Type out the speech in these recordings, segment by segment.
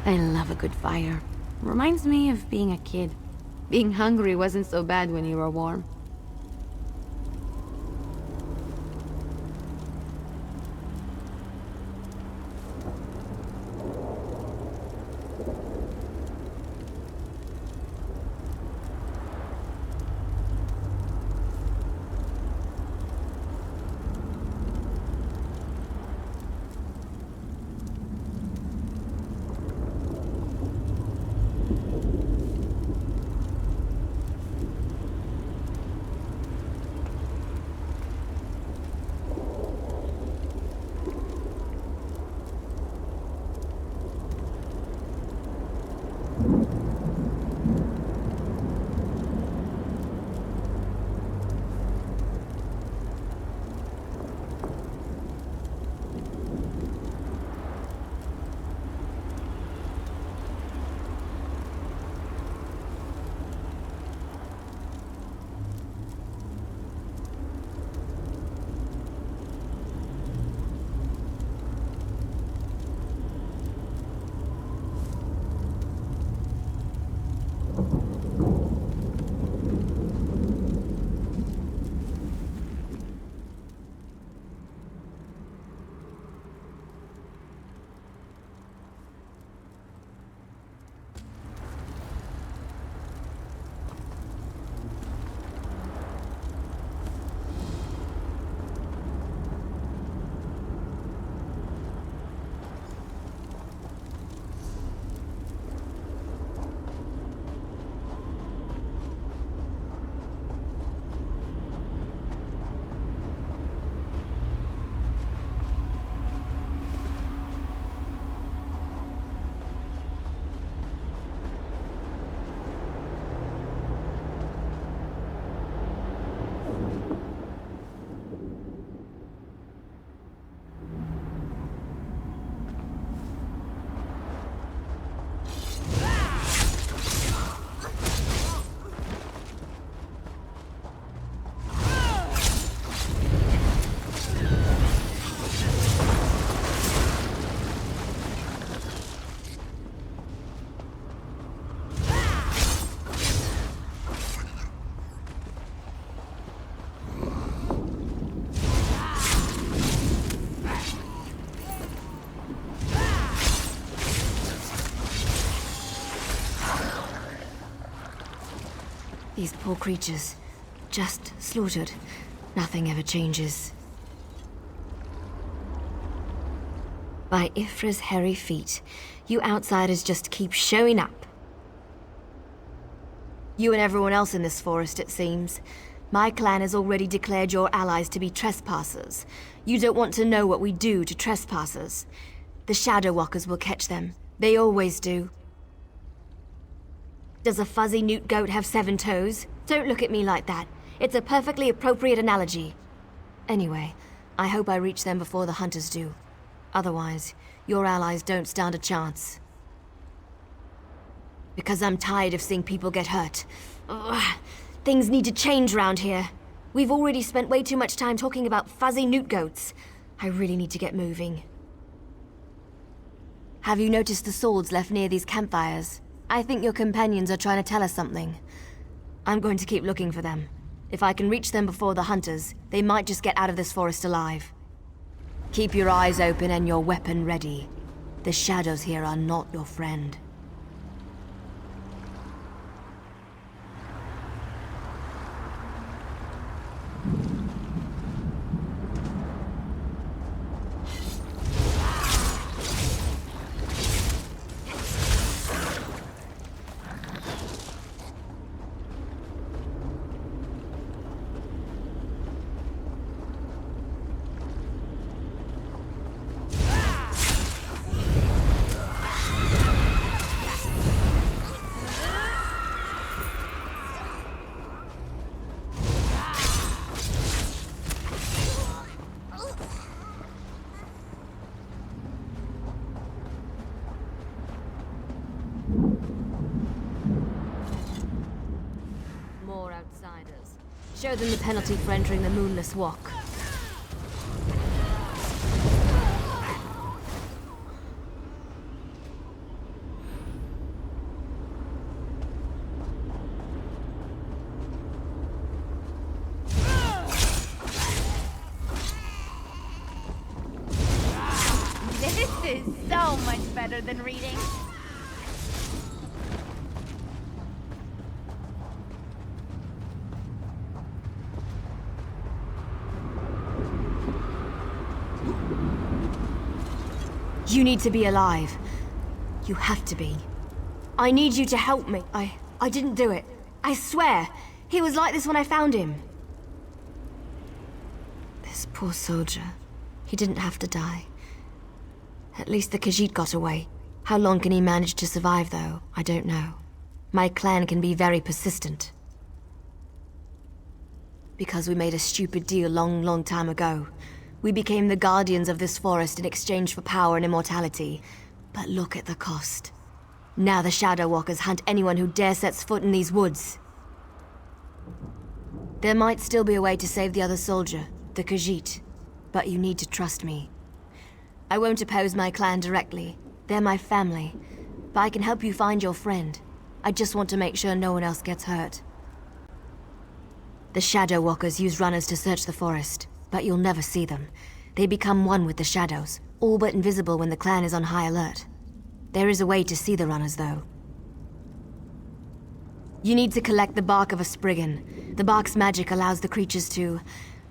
I love a good fire. Reminds me of being a kid. Being hungry wasn't so bad when you were warm. These poor creatures, just slaughtered. Nothing ever changes. By Ifra's hairy feet, you outsiders just keep showing up. You and everyone else in this forest, it seems. My clan has already declared your allies to be trespassers. You don't want to know what we do to trespassers. The Shadow Walkers will catch them. They always do. Does a fuzzy newt goat have 7 toes? Don't look at me like that. It's a perfectly appropriate analogy. Anyway, I hope I reach them before the hunters do. Otherwise, your allies don't stand a chance. Because I'm tired of seeing people get hurt. Ugh. Things need to change round here. We've already spent way too much time talking about fuzzy newt goats. I really need to get moving. Have you noticed the swords left near these campfires? I think your companions are trying to tell us something. I'm going to keep looking for them. If I can reach them before the hunters, they might just get out of this forest alive. Keep your eyes open and your weapon ready. The shadows here are not your friend. Show them the penalty for entering the Moonless Walk. better than reading. You need to be alive. You have to be. I need you to help me. I didn't do it. I swear. He was like this when I found him. This poor soldier. He didn't have to die. At least the Khajiit got away. How long can he manage to survive, though? I don't know. My clan can be very persistent. Because we made a stupid deal long time ago. We became the guardians of this forest in exchange for power and immortality. But look at the cost. Now the Shadow Walkers hunt anyone who dare sets foot in these woods. There might still be a way to save the other soldier, the Khajiit. But you need to trust me. I won't oppose my clan directly. They're my family. But I can help you find your friend. I just want to make sure no one else gets hurt. The Shadow Walkers use runners to search the forest. But you'll never see them. They become one with the shadows, all but invisible when the clan is on high alert. There is a way to see the runners, though. You need to collect the bark of a Spriggan. The bark's magic allows the creatures to...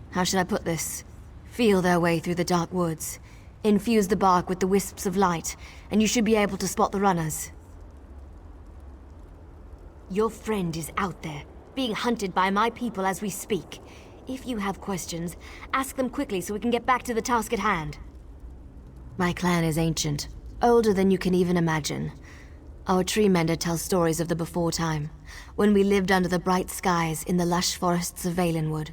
how should I put this? Feel their way through the dark woods. Infuse the bark with the wisps of light, and you should be able to spot the runners. Your friend is out there, being hunted by my people as we speak. If you have questions, ask them quickly so we can get back to the task at hand. My clan is ancient, older than you can even imagine. Our tree mender tells stories of the before time, when we lived under the bright skies in the lush forests of Valenwood.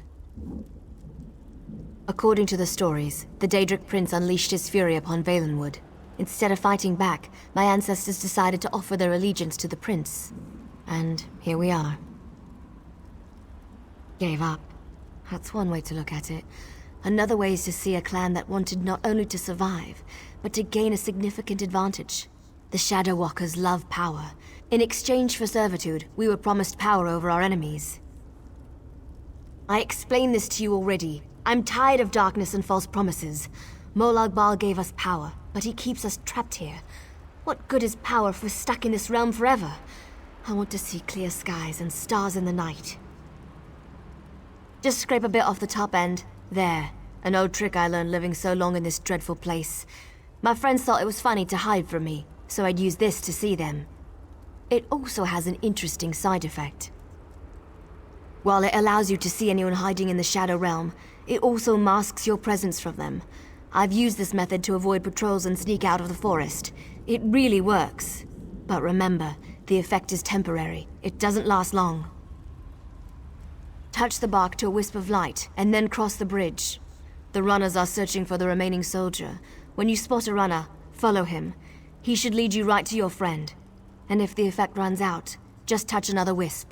According to the stories, the Daedric prince unleashed his fury upon Valenwood. Instead of fighting back, my ancestors decided to offer their allegiance to the prince. And here we are. Gave up. That's one way to look at it. Another way is to see a clan that wanted not only to survive, but to gain a significant advantage. The Shadow Walkers love power. In exchange for servitude, we were promised power over our enemies. I explained this to you already. I'm tired of darkness and false promises. Molag Bal gave us power, but he keeps us trapped here. What good is power if we're stuck in this realm forever? I want to see clear skies and stars in the night. Just scrape a bit off the top end. There. An old trick I learned living so long in this dreadful place. My friends thought it was funny to hide from me, so I'd use this to see them. It also has an interesting side effect. While it allows you to see anyone hiding in the Shadow Realm, it also masks your presence from them. I've used this method to avoid patrols and sneak out of the forest. It really works. But remember, the effect is temporary. It doesn't last long. Touch the bark to a wisp of light, and then cross the bridge. The runners are searching for the remaining soldier. When you spot a runner, follow him. He should lead you right to your friend. And if the effect runs out, just touch another wisp.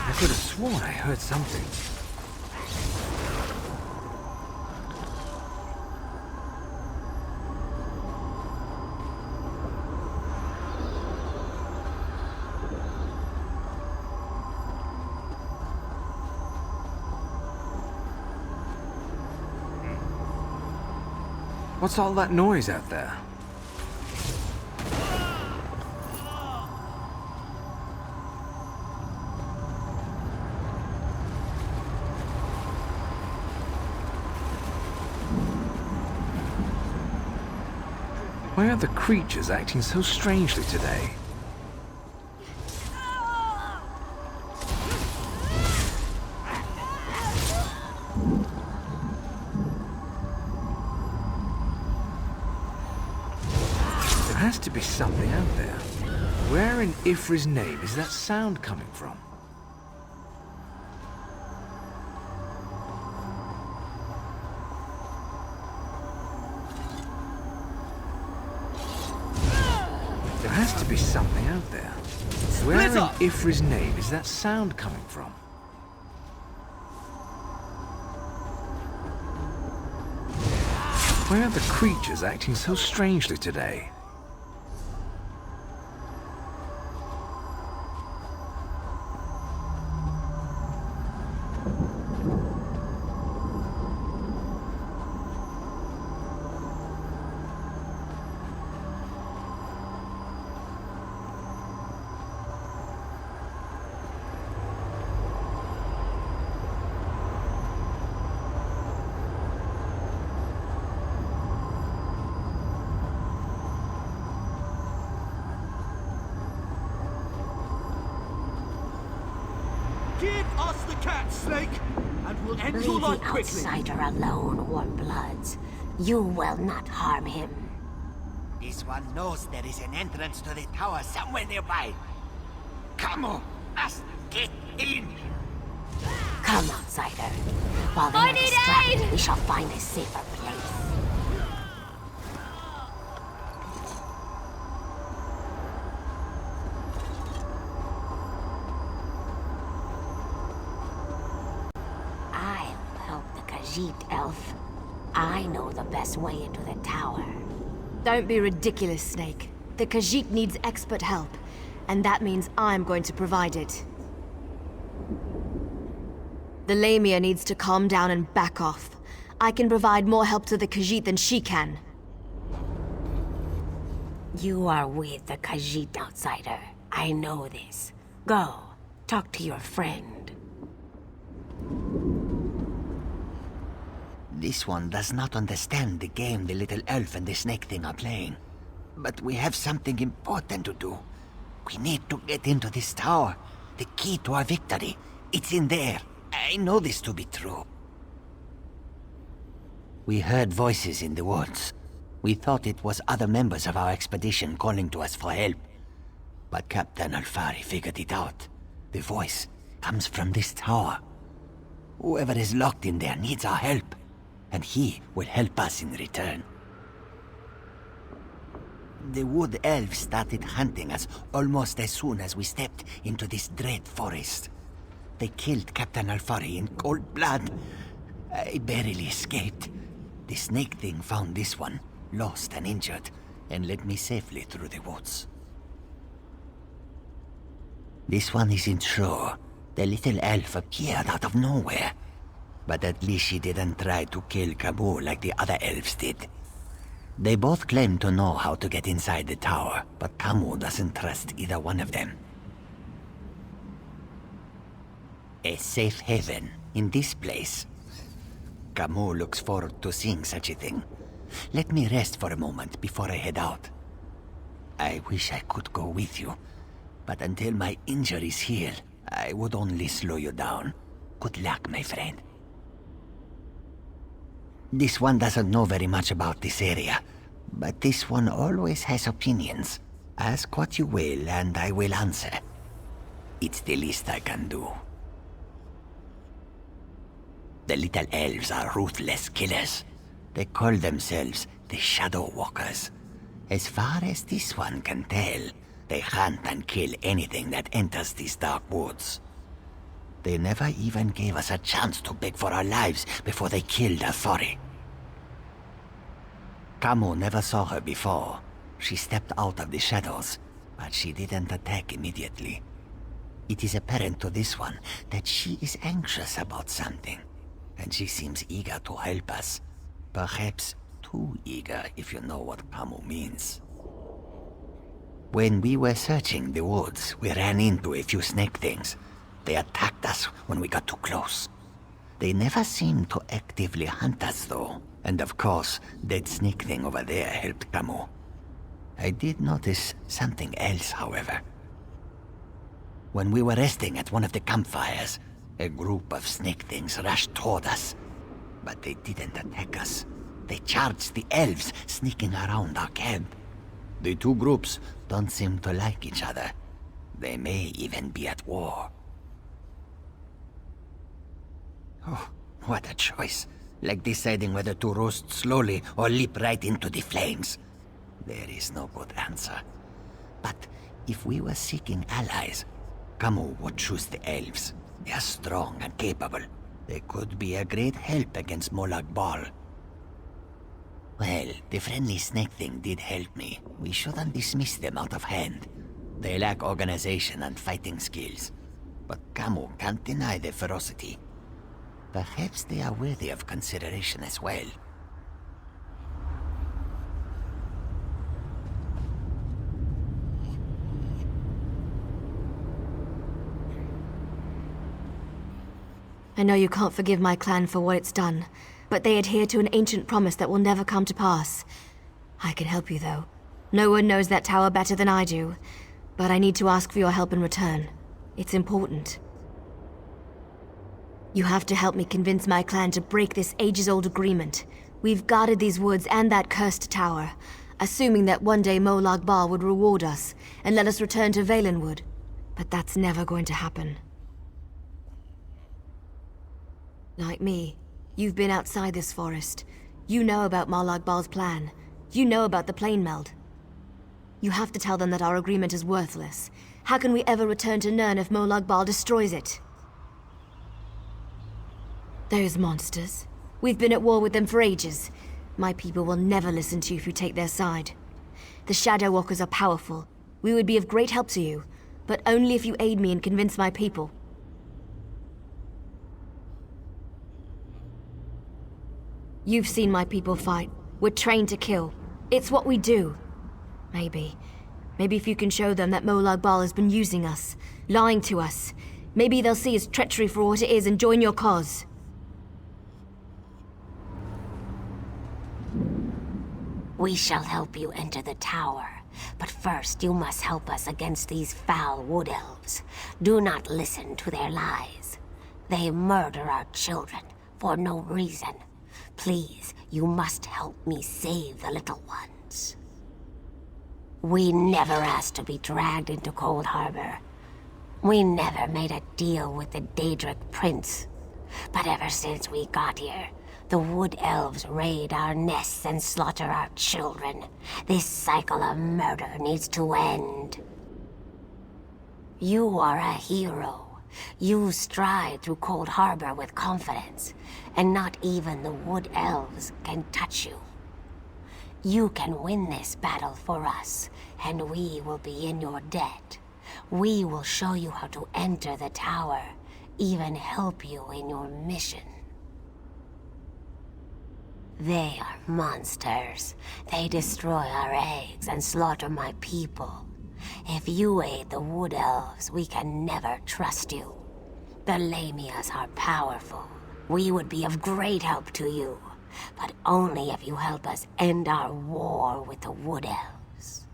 I could have sworn I heard something. What's all that noise out there? Why are the creatures acting so strangely today? has to be something out there. Where in Ifri's name is that sound coming from? There has to be something out there. Where in Ifri's name is that sound coming from? Why are the creatures acting so strangely today? Give us the cat, Snake, and we'll end your Leave life the quickly. outsider alone, Warmbloods. You will not harm him. This one knows there is an entrance to the tower somewhere nearby. Come on, us get in. Come, outsider. While they I are need distracted, aid! we shall find a safer place. I'll help the Khajiit elf. I know the best way into the tower. Don't be ridiculous, Snake. The Khajiit needs expert help, and that means I'm going to provide it. The Lamia needs to calm down and back off. I can provide more help to the Khajiit than she can. You are with the Khajiit, outsider. I know this. Go, talk to your friend. This one does not understand the game the little elf and the snake thing are playing. But we have something important to do. We need to get into this tower. The key to our victory. It's in there. I know this to be true. We heard voices in the woods. We thought it was other members of our expedition calling to us for help. But Captain Alfari figured it out. The voice comes from this tower. Whoever is locked in there needs our help, and he will help us in return. The wood elves started hunting us almost as soon as we stepped into this dread forest. They killed Captain Alfari in cold blood. I barely escaped. The snake thing found this one, lost and injured, and led me safely through the woods. This one isn't sure. The little elf appeared out of nowhere. But at least she didn't try to kill Kabul like the other elves did. They both claim to know how to get inside the tower, but Kamu doesn't trust either one of them. A safe haven in this place. Kamu looks forward to seeing such a thing. Let me rest for a moment before I head out. I wish I could go with you, but until my injuries heal, I would only slow you down. Good luck, my friend. This one doesn't know very much about this area, but this one always has opinions. Ask what you will, and I will answer. It's the least I can do. The little elves are ruthless killers. They call themselves the Shadow Walkers. As far as this one can tell, they hunt and kill anything that enters these dark woods. They never even gave us a chance to beg for our lives before they killed Alfari. Kamu never saw her before. She stepped out of the shadows, but she didn't attack immediately. It is apparent to this one that she is anxious about something, and she seems eager to help us. Perhaps too eager, if you know what Kamu means. When we were searching the woods, we ran into a few snake things. They attacked us when we got too close. They never seemed to actively hunt us, though. And of course, that snake thing over there helped Kamu. I did notice something else, however. When we were resting at one of the campfires, a group of snake things rushed toward us. But they didn't attack us. They charged the elves sneaking around our camp. The two groups don't seem to like each other. They may even be at war. Oh, what a choice. Like deciding whether to roast slowly or leap right into the flames. There is no good answer. But if we were seeking allies, Camus would choose the elves. They are strong and capable. They could be a great help against Molag Bal. Well, the friendly snake thing did help me. We shouldn't dismiss them out of hand. They lack organization and fighting skills. But Camus can't deny their ferocity. Perhaps they are worthy of consideration as well. I know you can't forgive my clan for what it's done, but they adhere to an ancient promise that will never come to pass. I can help you, though. No one knows that tower better than I do, but I need to ask for your help in return. It's important. You have to help me convince my clan to break this ages-old agreement. We've guarded these woods and that cursed tower, assuming that one day Molag Bal would reward us and let us return to Valenwood. But that's never going to happen. Like me, you've been outside this forest. You know about Molag Bal's plan. You know about the plane meld. You have to tell them that our agreement is worthless. How can we ever return to Nirn if Molag Bal destroys it? Those monsters. We've been at war with them for ages. My people will never listen to you if you take their side. The Shadow Walkers are powerful. We would be of great help to you, but only if you aid me and convince my people. You've seen my people fight. We're trained to kill. It's what we do. Maybe if you can show them that Molag Bal has been using us, lying to us, maybe they'll see his treachery for what it is and join your cause. We shall help you enter the tower, but first you must help us against these foul wood elves. Do not listen to their lies. They murder our children for no reason. Please, you must help me save the little ones. We never asked to be dragged into Cold Harbor. We never made a deal with the Daedric Prince. But ever since we got here, the wood elves raid our nests and slaughter our children. This cycle of murder needs to end. You are a hero. You stride through Cold Harbor with confidence, and not even the wood elves can touch you. You can win this battle for us, and we will be in your debt. We will show you how to enter the tower, even help you in your mission. They are monsters. They destroy our eggs and slaughter my people. If you aid the wood elves, we can never trust you. The Lamias are powerful. We would be of great help to you, but only if you help us end our war with the wood elves.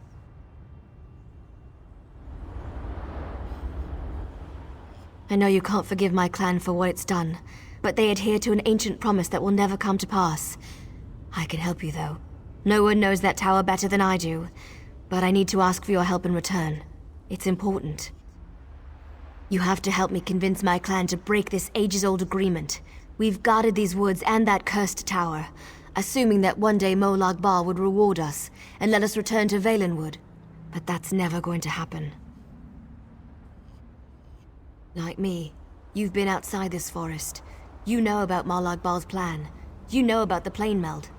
I know you can't forgive my clan for what it's done, but they adhere to an ancient promise that will never come to pass. I can help you, though. No one knows that tower better than I do, but I need to ask for your help in return. It's important. You have to help me convince my clan to break this ages-old agreement. We've guarded these woods and that cursed tower, assuming that one day Molag Bal would reward us and let us return to Valenwood. But that's never going to happen. Like me, you've been outside this forest. You know about Molag Bal's plan. You know about the plane meld.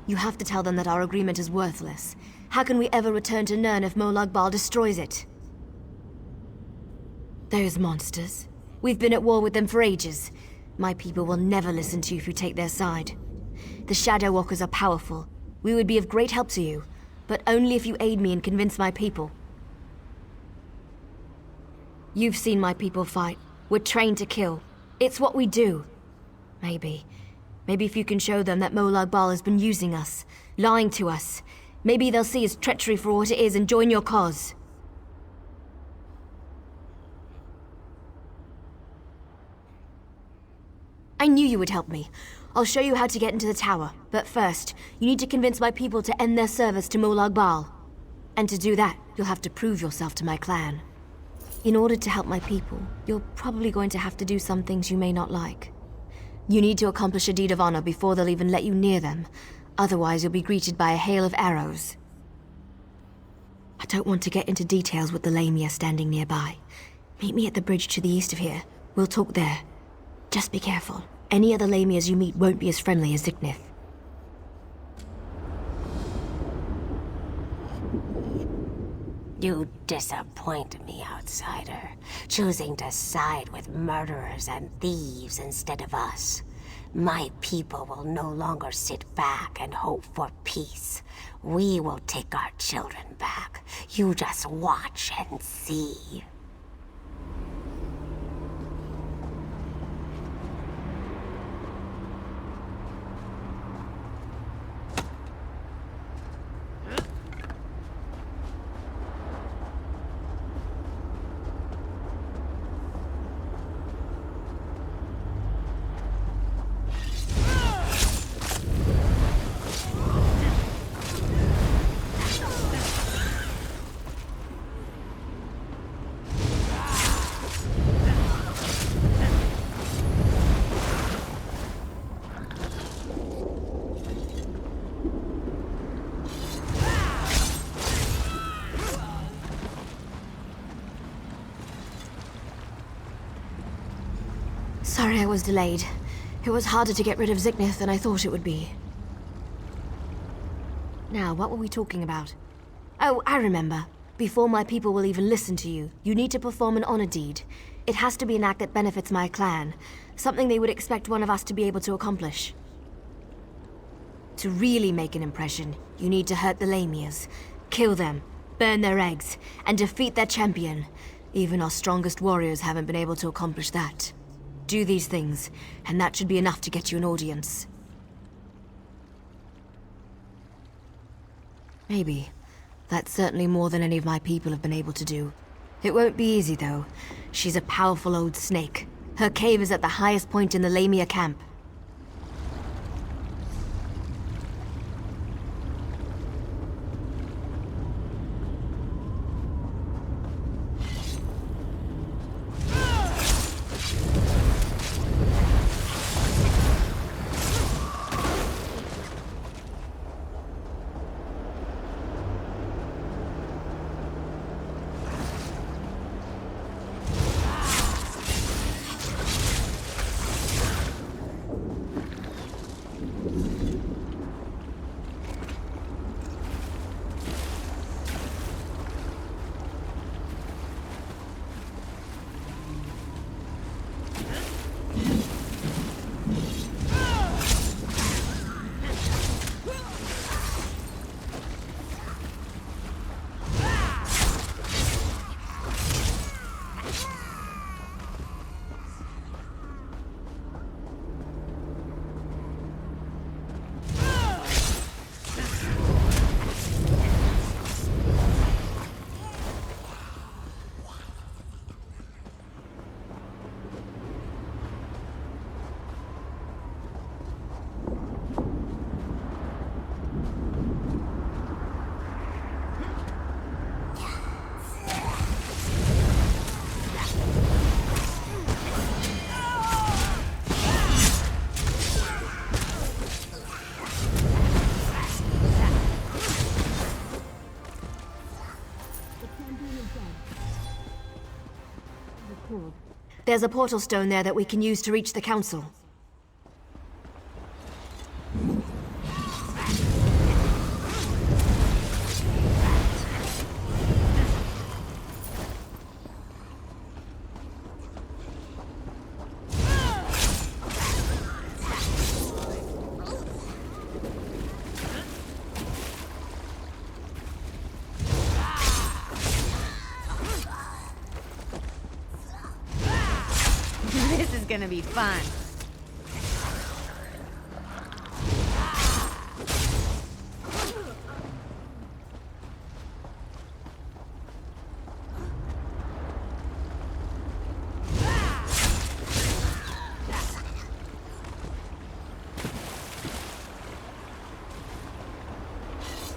You have to tell them that our agreement is worthless. How can we ever return to Nirn if Molag Bal destroys it? Those monsters. We've been at war with them for ages. My people will never listen to you if you take their side. The Shadow Walkers are powerful. We would be of great help to you, but only if you aid me and convince my people. You've seen my people fight. We're trained to kill. It's what we do. Maybe if you can show them that Molag Bal has been using us, lying to us, maybe they'll see his treachery for what it is and join your cause. I knew you would help me. I'll show you how to get into the tower, but first, you need to convince my people to end their service to Molag Bal. And to do that, you'll have to prove yourself to my clan. In order to help my people, you're probably going to have to do some things you may not like. You need to accomplish a deed of honor before they'll even let you near them. Otherwise, you'll be greeted by a hail of arrows. I don't want to get into details with the Lamia standing nearby. Meet me at the bridge to the east of here. We'll talk there. Just be careful. Any other Lamias you meet won't be as friendly as Ziknith. You disappoint me, outsider, choosing to side with murderers and thieves instead of us. My people will no longer sit back and hope for peace. We will take our children back. You just watch and see. Sorry I was delayed. It was harder to get rid of Ziknith than I thought it would be. Now, what were we talking about? Oh, I remember. Before my people will even listen to you, you need to perform an honor deed. It has to be an act that benefits my clan. Something they would expect one of us to be able to accomplish. To really make an impression, you need to hurt the Lamias. Kill them, burn their eggs, and defeat their champion. Even our strongest warriors haven't been able to accomplish that. Do these things, and that should be enough to get you an audience. Maybe. That's certainly more than any of my people have been able to do. It won't be easy, though. She's a powerful old snake. Her cave is at the highest point in the Lamia camp. There's a portal stone there that we can use to reach the council. This is gonna be fun.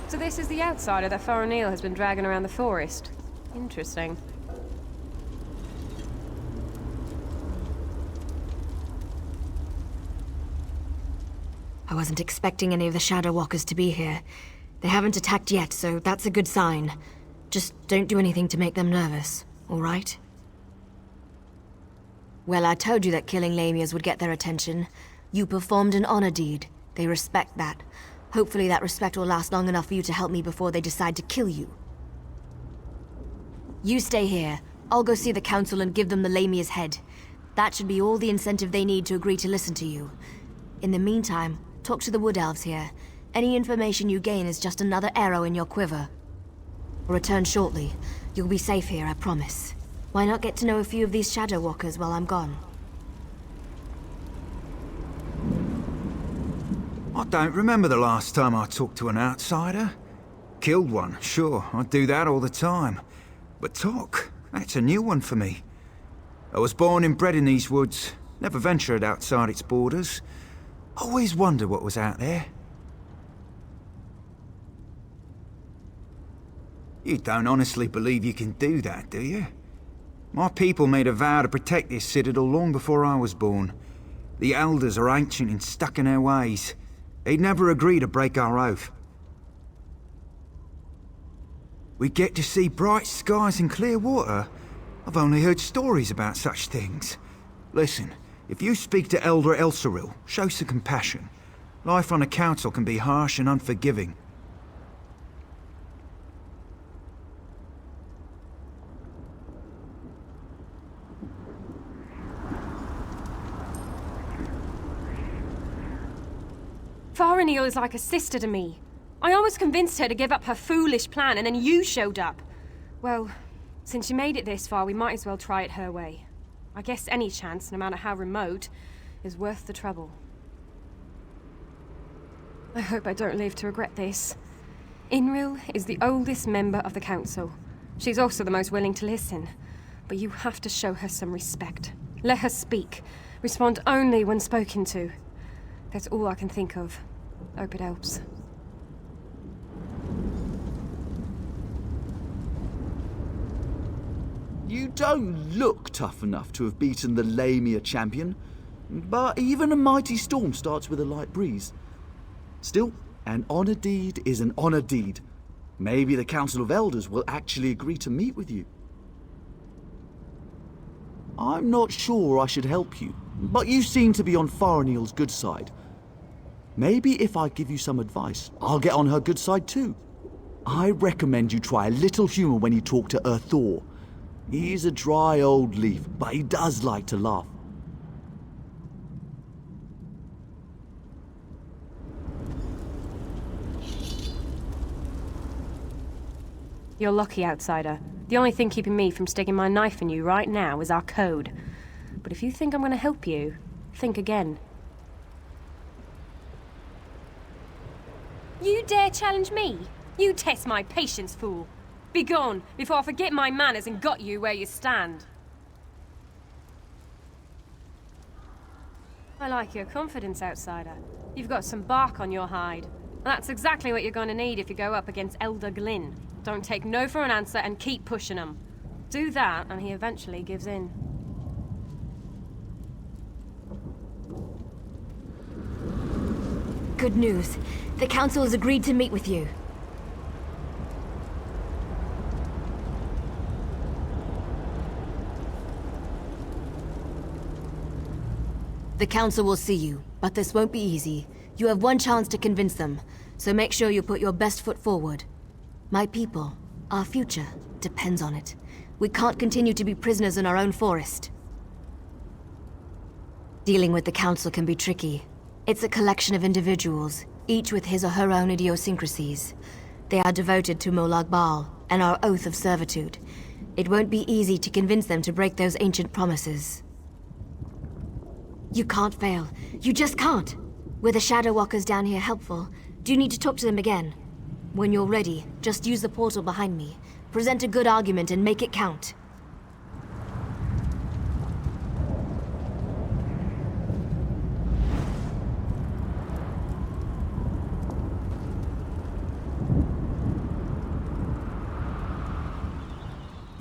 So this is the outsider that Faranil has been dragging around the forest. Interesting. I wasn't expecting any of the Shadow Walkers to be here. They haven't attacked yet, so that's a good sign. Just don't do anything to make them nervous, all right? Well, I told you that killing Lamias would get their attention. You performed an honor deed. They respect that. Hopefully that respect will last long enough for you to help me before they decide to kill you. You stay here. I'll go see the council and give them the Lamia's head. That should be all the incentive they need to agree to listen to you. In the meantime, talk to the Wood Elves here. Any information you gain is just another arrow in your quiver. Return shortly. You'll be safe here, I promise. Why not get to know a few of these Shadow Walkers while I'm gone? I don't remember the last time I talked to an outsider. Killed one, sure, I do that all the time. But talk, that's a new one for me. I was born and bred in these woods, never ventured outside its borders. Always wondered what was out there. You don't honestly believe you can do that, do you? My people made a vow to protect this citadel long before I was born. The elders are ancient and stuck in their ways. They'd never agree to break our oath. We get to see bright skies and clear water. I've only heard stories about such things. Listen, if you speak to Elder Elsaril, show some compassion. Life on a council can be harsh and unforgiving. Faranil is like a sister to me. I almost convinced her to give up her foolish plan, and then you showed up. Well, since you made it this far, we might as well try it her way. I guess any chance, no matter how remote, is worth the trouble. I hope I don't live to regret this. Inril is the oldest member of the council. She's also the most willing to listen. But you have to show her some respect. Let her speak. Respond only when spoken to. That's all I can think of. Hope it helps. You don't look tough enough to have beaten the Lamia champion, but even a mighty storm starts with a light breeze. Still, an honor deed is an honor deed. Maybe the Council of Elders will actually agree to meet with you. I'm not sure I should help you, but you seem to be on Faranil's good side. Maybe if I give you some advice, I'll get on her good side too. I recommend you try a little humor when you talk to Thor. He's a dry old leaf, but he does like to laugh. You're lucky, outsider. The only thing keeping me from sticking my knife in you right now is our code. But if you think I'm gonna help you, think again. You dare challenge me? You test my patience, fool. Be gone, before I forget my manners and got you where you stand. I like your confidence, outsider. You've got some bark on your hide. And that's exactly what you're going to need if you go up against Elder Glynn. Don't take no for an answer and keep pushing him. Do that and he eventually gives in. Good news. The council has agreed to meet with you. The council will see you, but this won't be easy. You have one chance to convince them, so make sure you put your best foot forward. My people, our future, depends on it. We can't continue to be prisoners in our own forest. Dealing with the council can be tricky. It's a collection of individuals, each with his or her own idiosyncrasies. They are devoted to Molag Bal and our oath of servitude. It won't be easy to convince them to break those ancient promises. You can't fail. You just can't. Were the Shadow Walkers down here helpful? Do you need to talk to them again? When you're ready, just use the portal behind me. Present a good argument and make it count.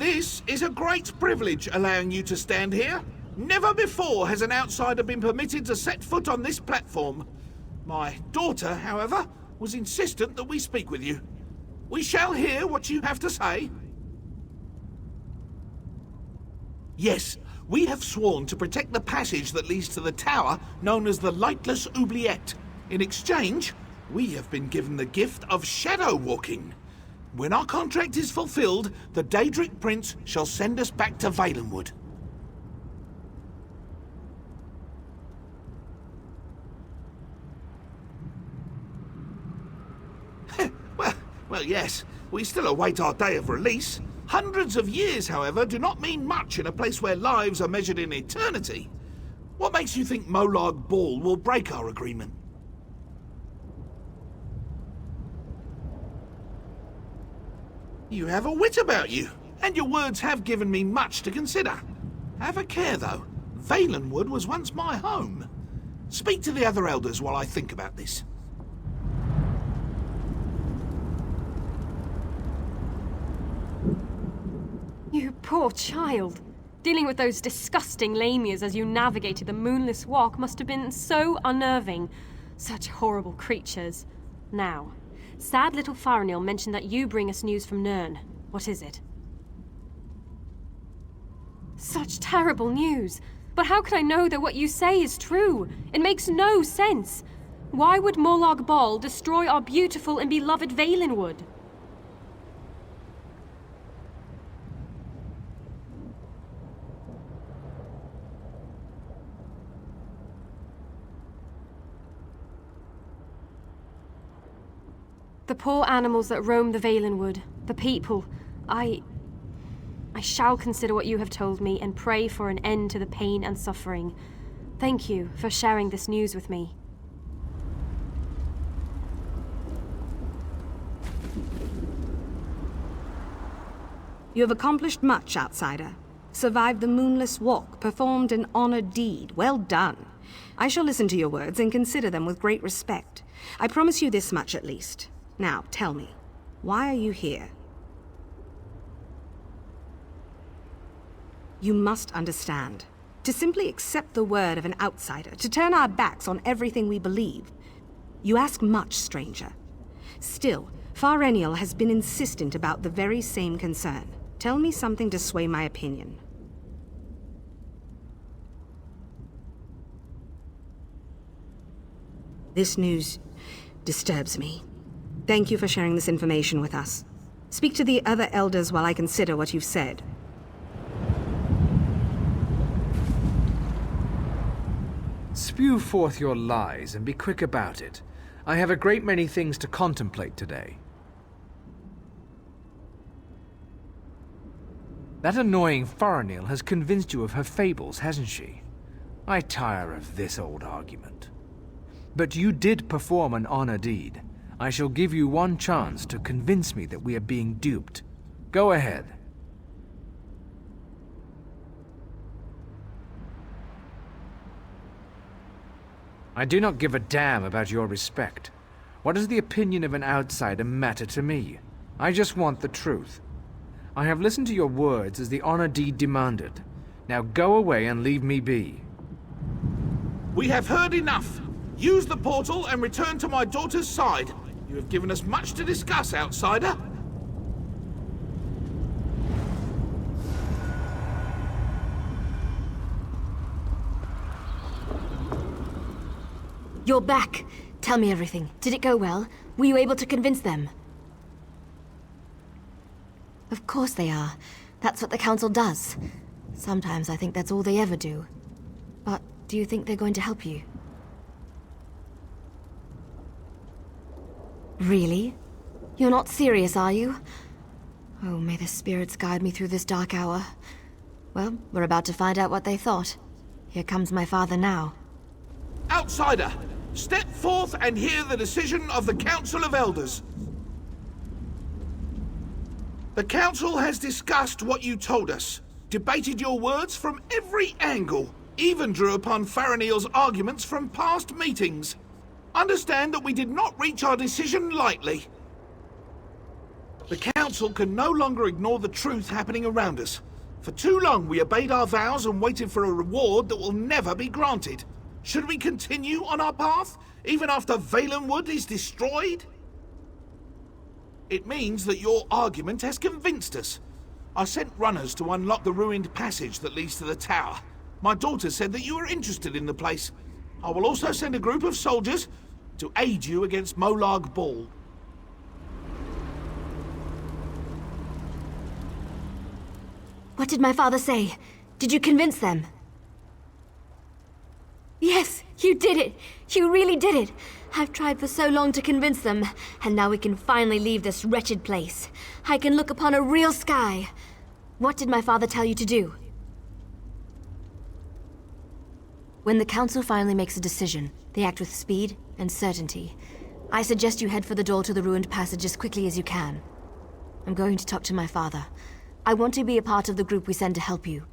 This is a great privilege allowing you to stand here. Never before has an outsider been permitted to set foot on this platform. My daughter, however, was insistent that we speak with you. We shall hear what you have to say. Yes, we have sworn to protect the passage that leads to the tower known as the Lightless Oubliette. In exchange, we have been given the gift of shadow walking. When our contract is fulfilled, the Daedric Prince shall send us back to Valenwood. Well, yes, we still await our day of release. Hundreds of years, however, do not mean much in a place where lives are measured in eternity. What makes you think Molag Bal will break our agreement? You have a wit about you, and your words have given me much to consider. Have a care, though. Valenwood was once my home. Speak to the other elders while I think about this. You poor child. Dealing with those disgusting lamias as you navigated the moonless walk must have been so unnerving. Such horrible creatures. Now, sad little Farinil mentioned that you bring us news from Nirn. What is it? Such terrible news. But how can I know that what you say is true? It makes no sense. Why would Molag Bal destroy our beautiful and beloved Valenwood? The poor animals that roam the Valenwood, the people, I shall consider what you have told me and pray for an end to the pain and suffering. Thank you for sharing this news with me. You have accomplished much, outsider. Survived the moonless walk, performed an honored deed. Well done. I shall listen to your words and consider them with great respect. I promise you this much at least. Now, tell me, why are you here? You must understand. To simply accept the word of an outsider, to turn our backs on everything we believe. You ask much, stranger. Still, Farinil has been insistent about the very same concern. Tell me something to sway my opinion. This news disturbs me. Thank you for sharing this information with us. Speak to the other elders while I consider what you've said. Spew forth your lies and be quick about it. I have a great many things to contemplate today. That annoying Farinil has convinced you of her fables, hasn't she? I tire of this old argument. But you did perform an honor deed. I shall give you one chance to convince me that we are being duped. Go ahead. I do not give a damn about your respect. What does the opinion of an outsider matter to me? I just want the truth. I have listened to your words as the honor deed demanded. Now go away and leave me be. We have heard enough. Use the portal and return to my daughter's side. You have given us much to discuss, outsider. You're back. Tell me everything. Did it go well? Were you able to convince them? Of course they are. That's what the Council does. Sometimes I think that's all they ever do. But do you think they're going to help you? Really? You're not serious, are you? Oh, may the spirits guide me through this dark hour. Well, we're about to find out what they thought. Here comes my father now. Outsider, step forth and hear the decision of the Council of Elders. The Council has discussed what you told us, debated your words from every angle, even drew upon Farinil's arguments from past meetings. Understand that we did not reach our decision lightly. The Council can no longer ignore the truth happening around us. For too long we obeyed our vows and waited for a reward that will never be granted. Should we continue on our path, even after Valenwood is destroyed? It means that your argument has convinced us. I sent runners to unlock the ruined passage that leads to the tower. My daughter said that you were interested in the place. I will also send a group of soldiers to aid you against Molag Bal. What did my father say? Did you convince them? Yes, you did it! You really did it! I've tried for so long to convince them, and now we can finally leave this wretched place. I can look upon a real sky. What did my father tell you to do? When the Council finally makes a decision, they act with speed and certainty. I suggest you head for the door to the ruined passage as quickly as you can. I'm going to talk to my father. I want to be a part of the group we send to help you.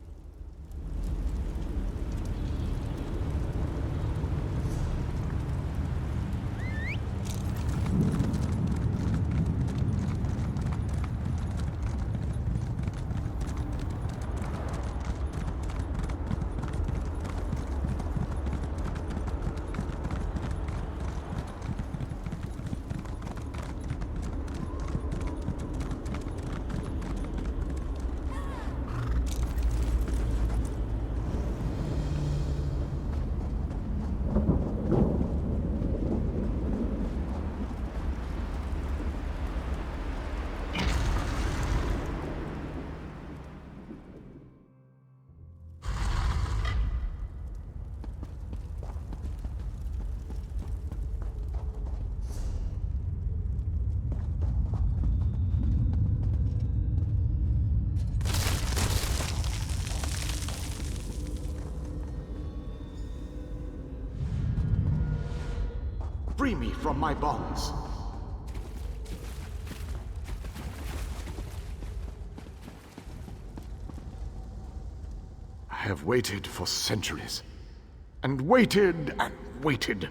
Free me from my bonds. I have waited for centuries. And waited and waited.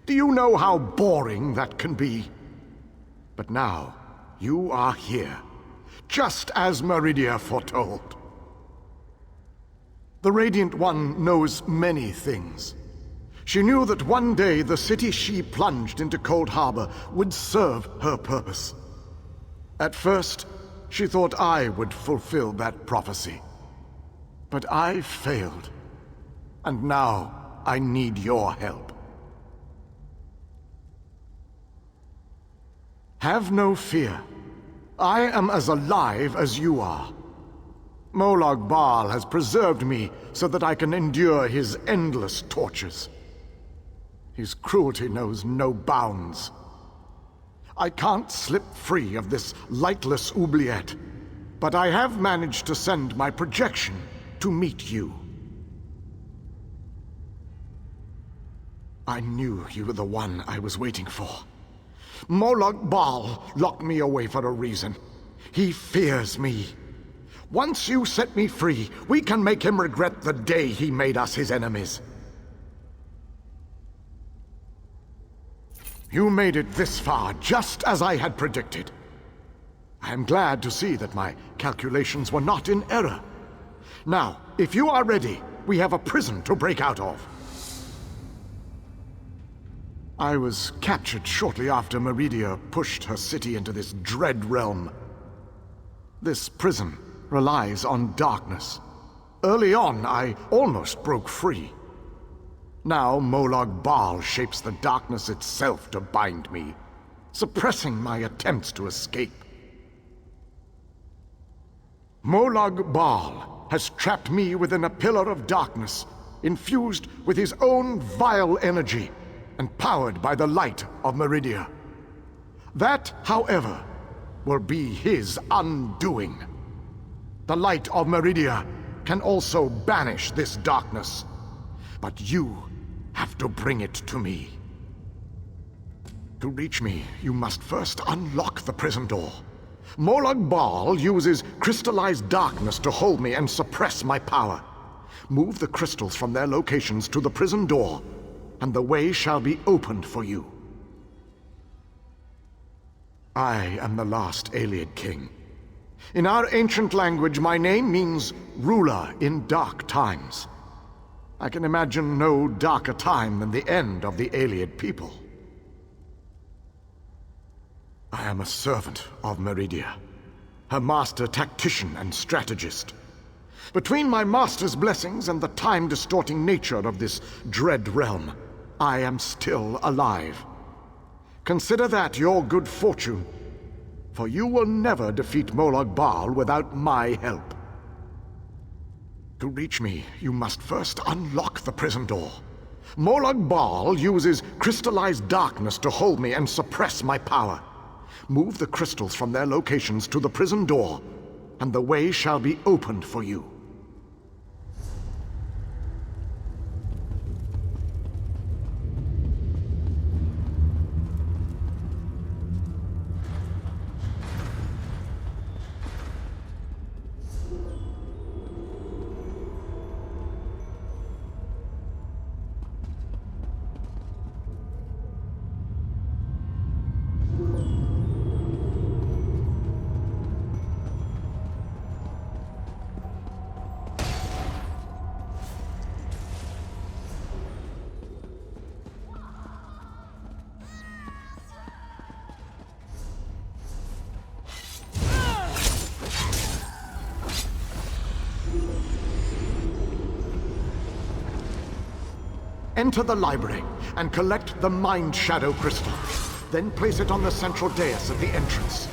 Do you know how boring that can be? But now, you are here. Just as Meridia foretold. The Radiant One knows many things. She knew that one day the city she plunged into Cold Harbor would serve her purpose. At first, she thought I would fulfill that prophecy. But I failed. And now I need your help. Have no fear. I am as alive as you are. Molag Bal has preserved me so that I can endure his endless tortures. His cruelty knows no bounds. I can't slip free of this Lightless Oubliette, but I have managed to send my projection to meet you. I knew you were the one I was waiting for. Molag Bal locked me away for a reason. He fears me. Once you set me free, we can make him regret the day he made us his enemies. You made it this far, just as I had predicted. I am glad to see that my calculations were not in error. Now, if you are ready, we have a prison to break out of. I was captured shortly after Meridia pushed her city into this dread realm. This prison relies on darkness. Early on, I almost broke free. Now Molag Bal shapes the darkness itself to bind me, suppressing my attempts to escape. Molag Bal has trapped me within a pillar of darkness, infused with his own vile energy and powered by the light of Meridia. That, however, will be his undoing. The light of Meridia can also banish this darkness, but you have to bring it to me. To reach me, you must first unlock the prison door. Molag Bal uses crystallized darkness to hold me and suppress my power. Move the crystals from their locations to the prison door, and the way shall be opened for you. I am the last Ayleid King. In our ancient language, my name means ruler in dark times. I can imagine no darker time than the end of the Ayleid people. I am a servant of Meridia, her master tactician and strategist. Between my master's blessings and the time-distorting nature of this dread realm, I am still alive. Consider that your good fortune, for you will never defeat Molag Bal without my help. To reach me, you must first unlock the prison door. Molag Bal uses crystallized darkness to hold me and suppress my power. Move the crystals from their locations to the prison door, and the way shall be opened for you. Enter the library and collect the Mind Shadow Crystal. Then place it on the central dais at the entrance.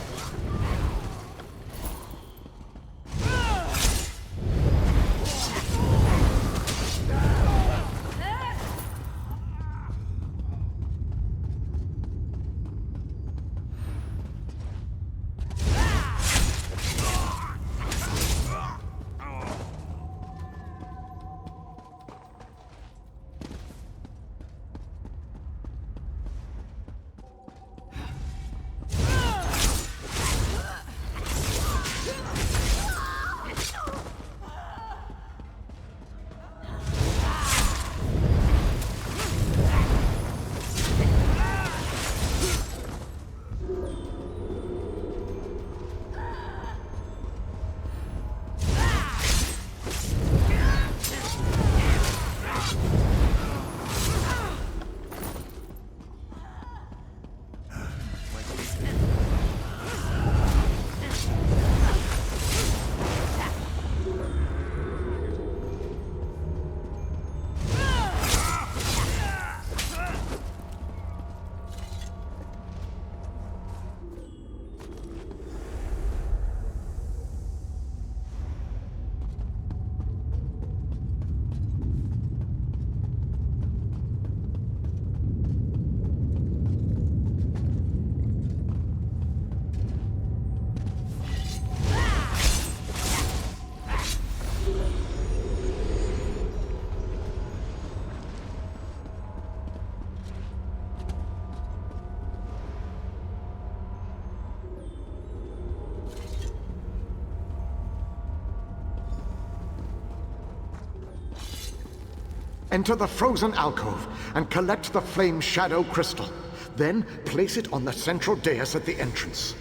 Enter the frozen alcove and collect the Flame Shadow Crystal. Then place it on the central dais at the entrance.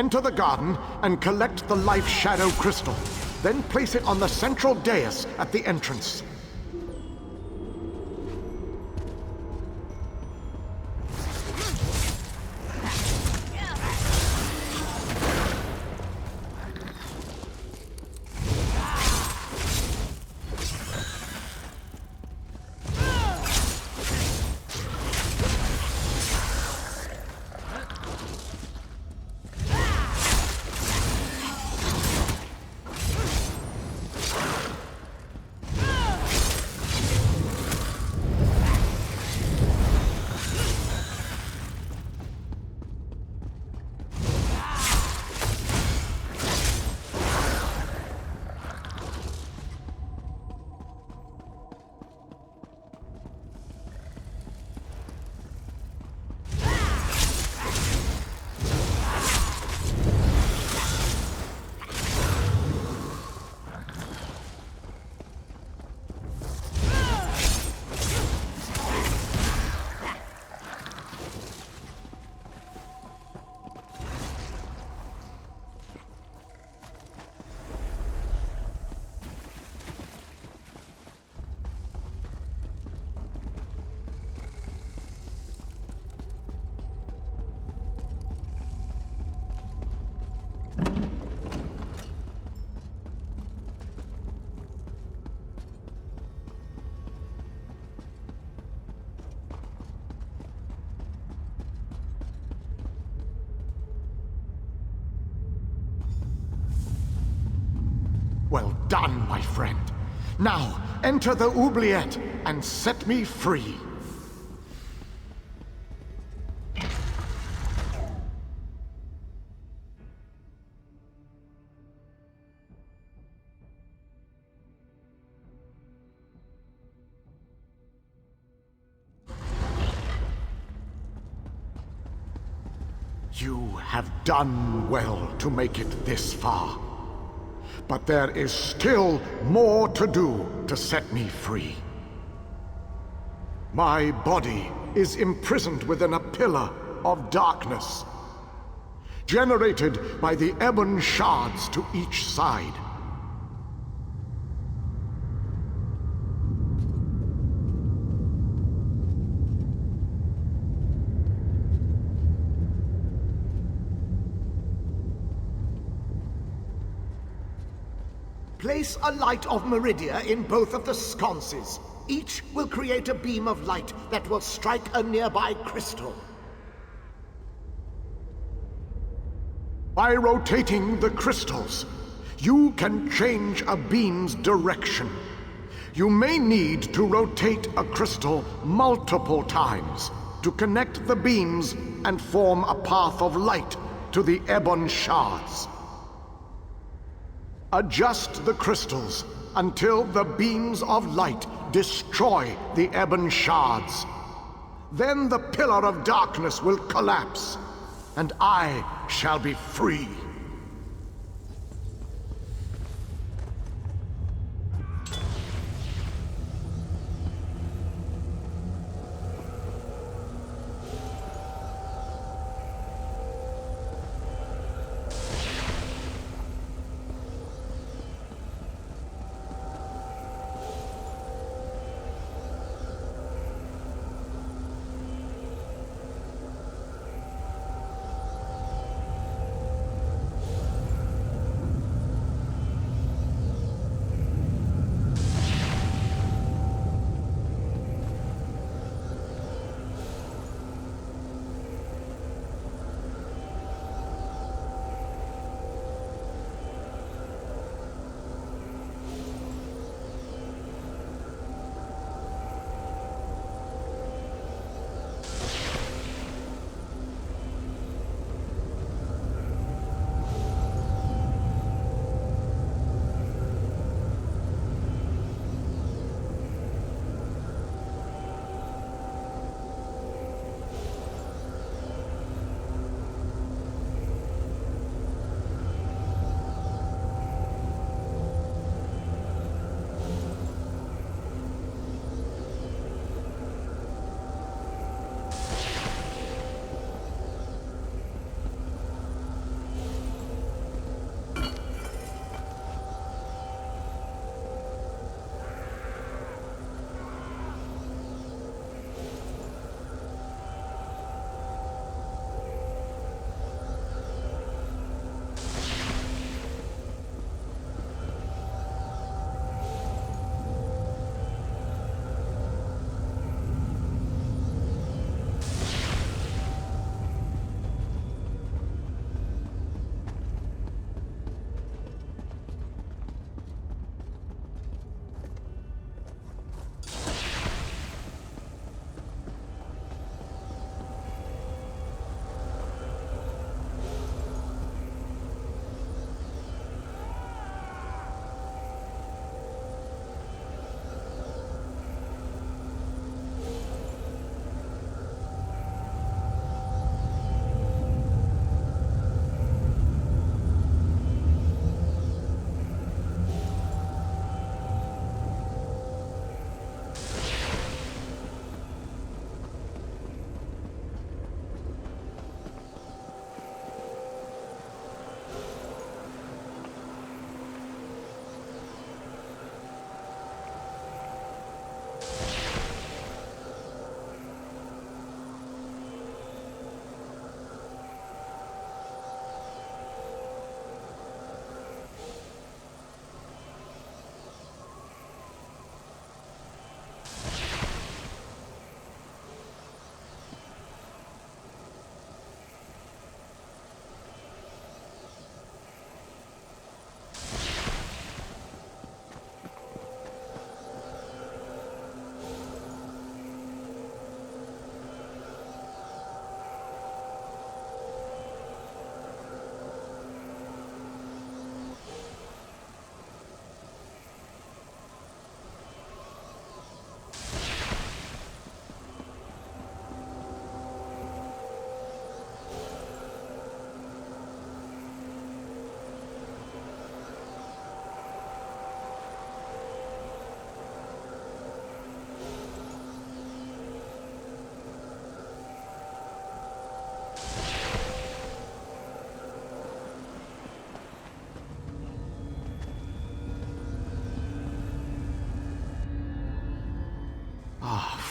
Enter the garden and collect the Life Shadow Crystal. Then place it on the central dais at the entrance. Well done, my friend. Now, enter the Oubliette and set me free. You have done well to make it this far. But there is still more to do to set me free. My body is imprisoned within a pillar of darkness, generated by the ebon shards to each side. Place a light of Meridia in both of the sconces. Each will create a beam of light that will strike a nearby crystal. By rotating the crystals, you can change a beam's direction. You may need to rotate a crystal multiple times to connect the beams and form a path of light to the ebon shards. Adjust the crystals until the beams of light destroy the ebon shards. Then the pillar of darkness will collapse, and I shall be free.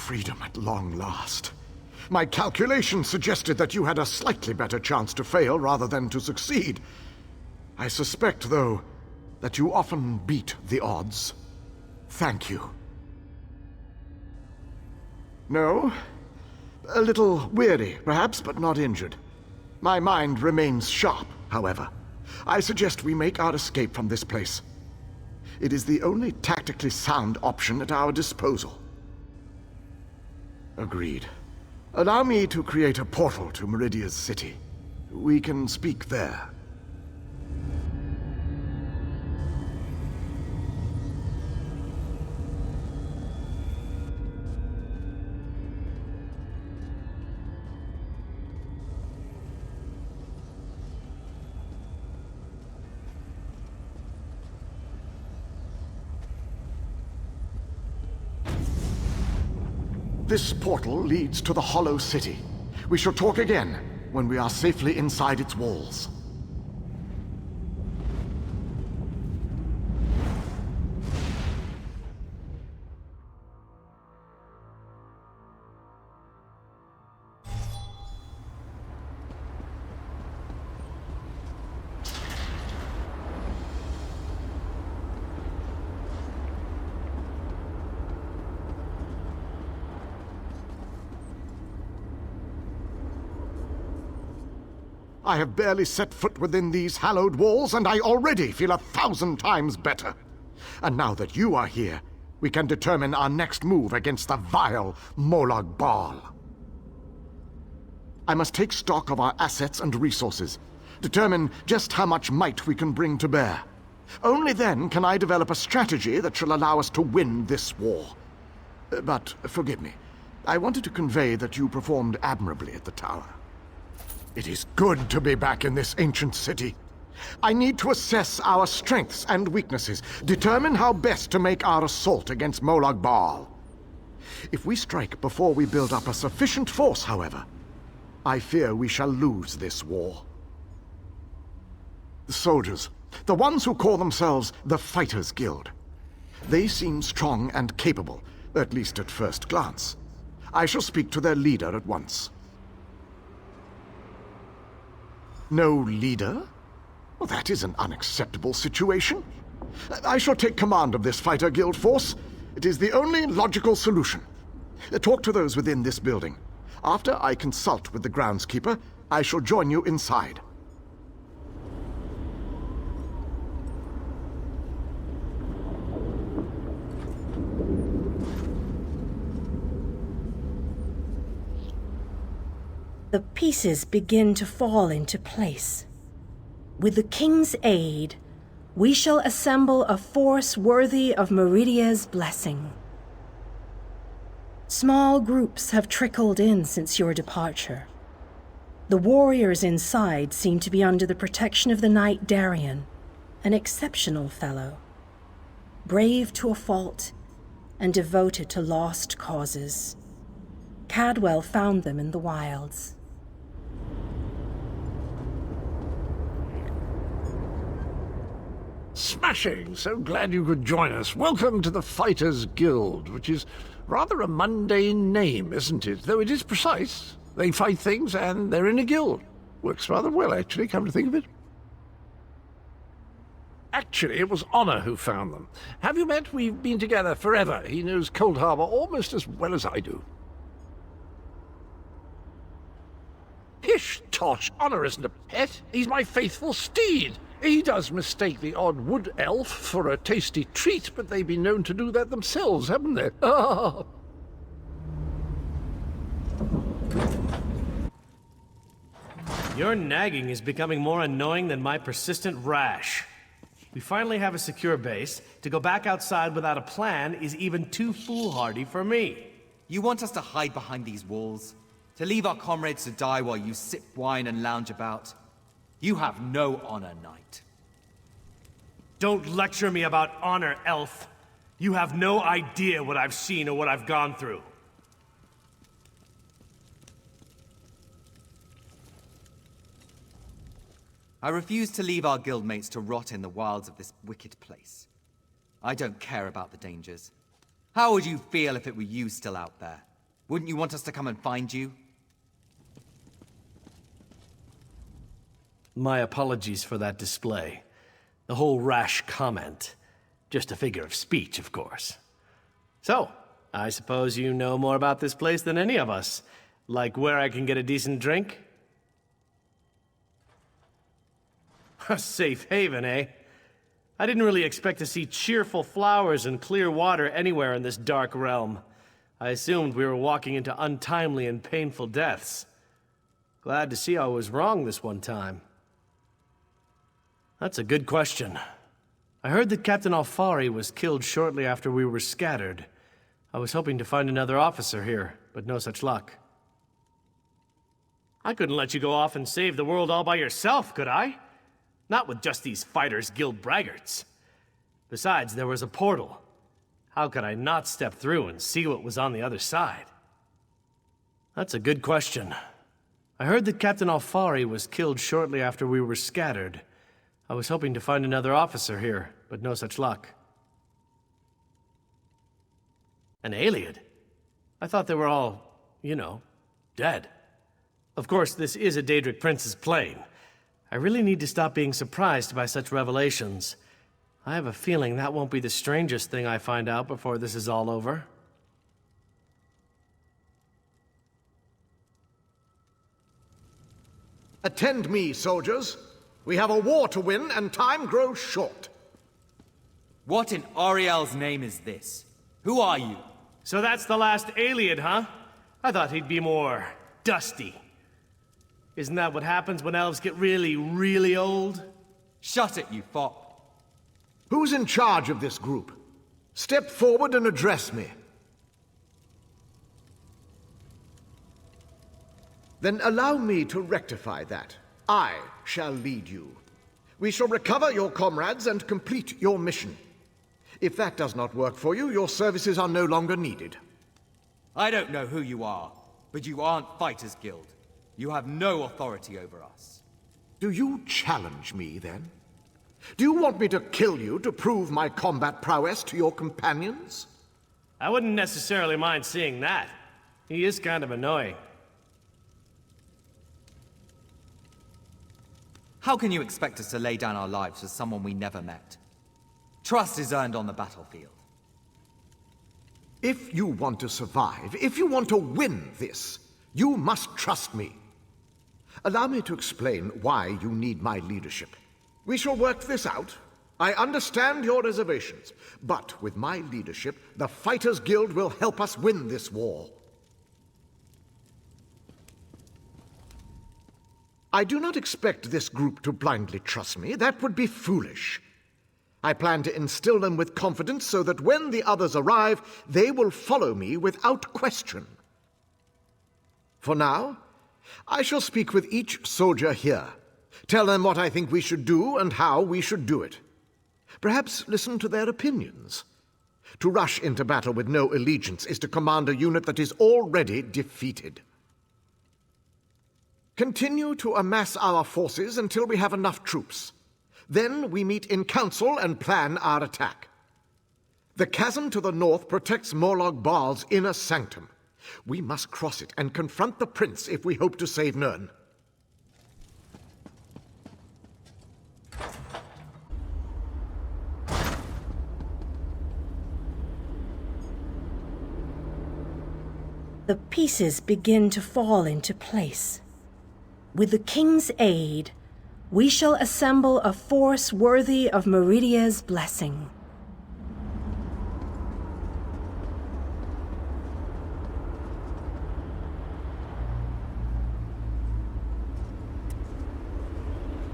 freedom at long last. My calculations suggested that you had a slightly better chance to fail rather than to succeed. I suspect, though, that you often beat the odds. Thank you. No? A little weary, perhaps, but not injured. My mind remains sharp, however. I suggest we make our escape from this place. It is the only tactically sound option at our disposal. Agreed. Allow me to create a portal to Meridia's city. We can speak there. This portal leads to the Hollow City. We shall talk again when we are safely inside its walls. I have barely set foot within these hallowed walls, and I already feel 1,000 times better. And now that you are here, we can determine our next move against the vile Molag Bal. I must take stock of our assets and resources, determine just how much might we can bring to bear. Only then can I develop a strategy that shall allow us to win this war. But forgive me, I wanted to convey that you performed admirably at the tower. It is good to be back in this ancient city. I need to assess our strengths and weaknesses, determine how best to make our assault against Molag Bal. If we strike before we build up a sufficient force, however, I fear we shall lose this war. The soldiers, the ones who call themselves the Fighters Guild. They seem strong and capable, at least at first glance. I shall speak to their leader at once. No leader? Well, that is an unacceptable situation. I shall take command of this Fighter Guild force. It is the only logical solution. Talk to those within this building. After I consult with the groundskeeper, I shall join you inside. The pieces begin to fall into place. With the King's aid, we shall assemble a force worthy of Meridia's blessing. Small groups have trickled in since your departure. The warriors inside seem to be under the protection of the Knight Darien, an exceptional fellow. Brave to a fault, and devoted to lost causes. Cadwell found them in the wilds. Smashing! So glad you could join us. Welcome to the Fighters Guild, which is rather a mundane name, isn't it? Though it is precise. They fight things, and they're in a guild. Works rather well, actually, come to think of it. Actually, it was Honor who found them. Have you met? We've been together forever. He knows Cold Harbor almost as well as I do. Pish tosh! Honor isn't a pet. He's my faithful steed. He does mistake the odd wood elf for a tasty treat, but they've been known to do that themselves, haven't they? Ah! Your nagging is becoming more annoying than my persistent rash. We finally have a secure base. To go back outside without a plan is even too foolhardy for me. You want us to hide behind these walls? To leave our comrades to die while you sip wine and lounge about? You have no honor, Knight. Don't lecture me about honor, elf. You have no idea what I've seen or what I've gone through. I refuse to leave our guildmates to rot in the wilds of this wicked place. I don't care about the dangers. How would you feel if it were you still out there, Wouldn't you want us to come and find you? My apologies for that display. The whole rash comment. Just a figure of speech, of course. So, I suppose you know more about this place than any of us. Like where I can get a decent drink? A safe haven, eh? I didn't really expect to see cheerful flowers and clear water anywhere in this dark realm. I assumed we were walking into untimely and painful deaths. Glad to see I was wrong this one time. That's a good question. I heard that Captain Alfari was killed shortly after we were scattered. I was hoping to find another officer here, but no such luck. I couldn't let you go off and save the world all by yourself, could I? Not with just these Fighters Guild braggarts. Besides, there was a portal. How could I not step through and see what was on the other side? That's a good question. I heard that Captain Alfari was killed shortly after we were scattered. I was hoping to find another officer here, but no such luck. An Ayleid? I thought they were all, you know, dead. Of course, this is a Daedric Prince's plane. I really need to stop being surprised by such revelations. I have a feeling that won't be the strangest thing I find out before this is all over. Attend me, soldiers. We have a war to win, and time grows short. What in Ariel's name is this? Who are you? So that's the last Ayleid, huh? I thought he'd be more dusty. Isn't that what happens when elves get really, really old? Shut it, you fop. Who's in charge of this group? Step forward and address me. Then allow me to rectify that. I shall lead you. We shall recover your comrades and complete your mission. If that does not work for you, your services are no longer needed. I don't know who you are, but you aren't Fighters Guild. You have no authority over us. Do you challenge me, then? Do you want me to kill you to prove my combat prowess to your companions? I wouldn't necessarily mind seeing that. He is kind of annoying. How can you expect us to lay down our lives for someone we never met? Trust is earned on the battlefield. If you want to survive, if you want to win this, you must trust me. Allow me to explain why you need my leadership. We shall work this out. I understand your reservations, but with my leadership, the Fighters Guild will help us win this war. I do not expect this group to blindly trust me. That would be foolish. I plan to instill them with confidence so that when the others arrive, they will follow me without question. For now, I shall speak with each soldier here. Tell them what I think we should do and how we should do it. Perhaps listen to their opinions. To rush into battle with no allegiance is to command a unit that is already defeated. Continue to amass our forces until we have enough troops. Then we meet in council and plan our attack. The chasm to the north protects Molag Bal's inner sanctum. We must cross it and confront the prince if we hope to save Nirn. The pieces begin to fall into place. With the king's aid, we shall assemble a force worthy of Meridia's blessing.